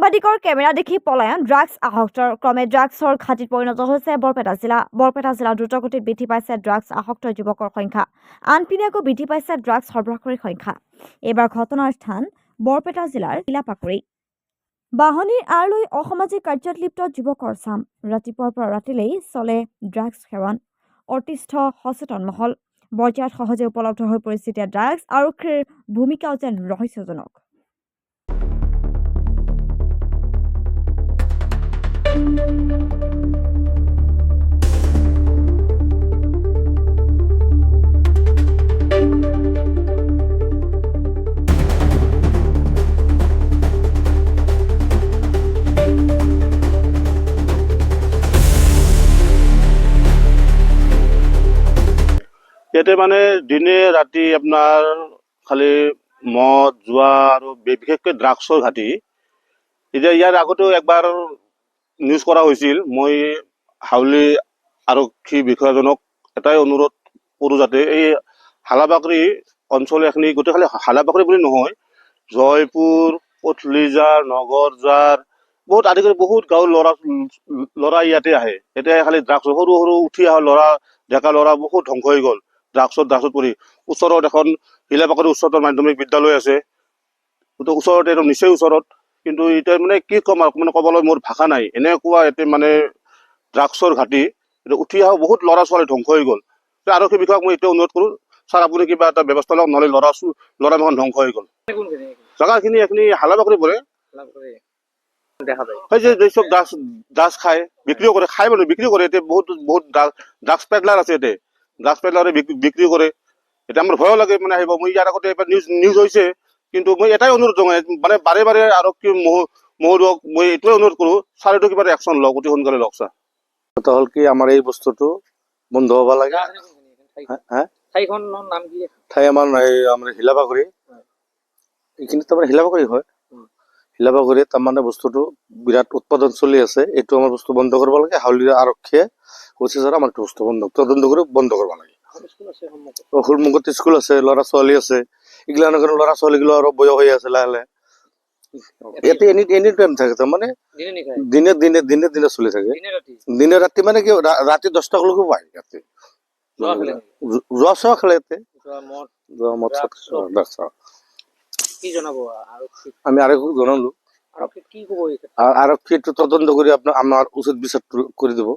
সাংবাদিকৰ কেমেৰা দেখি পলায়ন ড্ৰাগছ আসক্তৰ ক্ৰমে ড্ৰাগছৰ ঘাটিত পৰিণত হৈছে বৰপেটা জিলা দ্ৰুতগতিত বৃদ্ধি পাইছে ড্ৰাগছ আসক্ত যুৱকৰ সংখ্যা আনপিনে আকৌ বৃদ্ধি পাইছে ড্ৰাগছ সৰবৰাহকাৰীৰ সংখ্যা এইবাৰ ঘটনাৰ স্থান বৰপেটা জিলাৰ শিলাপাকুৰি বাহনীৰ আঁৰ লৈ অসামাজিক কাৰ্যত লিপ্ত যুৱকৰ চাম ৰাতিপুৱাৰ পৰা ৰাতিলৈ চলে ড্ৰাগছ সেৱন অতিষ্ঠ সচেতন মহল বজাৰত সহজে উপলব্ধ হৈ পৰিছে ড্ৰাগছ আৰক্ষীৰ ভূমিকাও যেন ৰহস্যজনক ইয়াতে মানে দিনে ৰাতি আপোনাৰ খালি মদ জুৱা আৰু বিশেষকৈ ড্ৰাগছৰ ঘাটি এতিয়া ইয়াৰ আগতেও একবাৰ নিউজ কৰা হৈছিল মই হাউলি আৰক্ষী বিষয়াজনক এটাই অনুৰোধ কৰোঁ যাতে এই হালাবাকৰি অঞ্চল এখিনি গোটেই খালি হালাবাকৰি বুলি নহয় জয়পুৰ কঠলিজাৰ নগৰজাৰ বহুত আদি কৰি বহুত গাঁৱৰ ল'ৰা ইয়াতে আহে এতিয়া খালি ড্ৰাগছ সৰু সৰু উঠি অহা ল'ৰা ডেকা ল'ৰা বহুত ধ্বংস হৈ গ'ল ড্ৰাগছত পৰি ওচৰত এখন শিলাপাকুৰি উচ্চতৰ মাধ্যমিক বিদ্যালয় আছে ওচৰতে একদম নিচেই ওচৰত কিন্তু এতিয়া মানে কি ক'ম আৰু মানে ক'বলৈ মোৰ ভাষা নাই এনেকুৱা ইয়াতে মানে ড্ৰাগছৰ ঘাটি উঠি অহা বহুত ল'ৰা ছোৱালী ধ্বংস হৈ গ'ল আৰক্ষী বিষয়াক মই এতিয়া অনুৰোধ কৰোঁ ছাৰ আপুনি কিবা এটা ব্যৱস্থা লওক নহ'লে ল'ৰা এখন ধ্বংস হৈ গ'ল জেগাখিনি এইখিনি হালাবাকৰি পৰে চব ড্ৰাগছ খায় বিক্ৰীও কৰে খাই মানে বিক্ৰী কৰে এতিয়া বহুত ড্ৰাগছ পেডলাৰ আছে ইয়াতে ড্ৰাগছ পেডলাৰে বিক্ৰী কৰে এতিয়া আমাৰ ভয়ো লাগে মানে আহিব মই ইয়াৰ আগতে এবাৰ নিউজ হৈছে কিন্তু মই এটাই অনুৰোধ জনাই মানে বাৰে বাৰে আৰক্ষী মহোদয়ক মই এইটোৱে অনুৰোধ কৰোঁ ছাৰ এইটো কিবা একশ্যন লওক অতি সোনকালে লওক ছাৰ কথা হ'ল কি আমাৰ এই বস্তুটো বন্ধ হ'ব লাগে ঠাই আমাৰ শিলাপাকুৰি এইখিনিত তাৰমানে শিলাপাকুৰি হয় শিলাপাকুৰিত তাৰমানে বস্তুটো বিৰাট উৎপাদন চলি আছে এইটো আমাৰ বস্তু বন্ধ কৰিব লাগে হাউলীৰ আৰক্ষীয়ে কৈছে ছাৰ আমাৰ বস্তু তদন্ত কৰি বন্ধ কৰিব লাগে সন্মুখত স্কুল আছে ল'ৰা ছোৱালী আছে এইগিলা ল'ৰা ছোৱালীগুলো আৰু বয়স হৈ আছে লাহে লাহে ইয়াতে এনি টাইম থাকে তাৰমানে দিনে চলি থাকে দিনে ৰাতি মানে কি ৰাতি 10টালৈকে পায় ইয়াতে যোৱা চোৱা খেলে ইয়াতে আমি আৰক্ষীক জনালো আৰক্ষীটো তদন্ত কৰি আপোনাৰ আমাৰ উচিত বিচাৰ কৰি দিব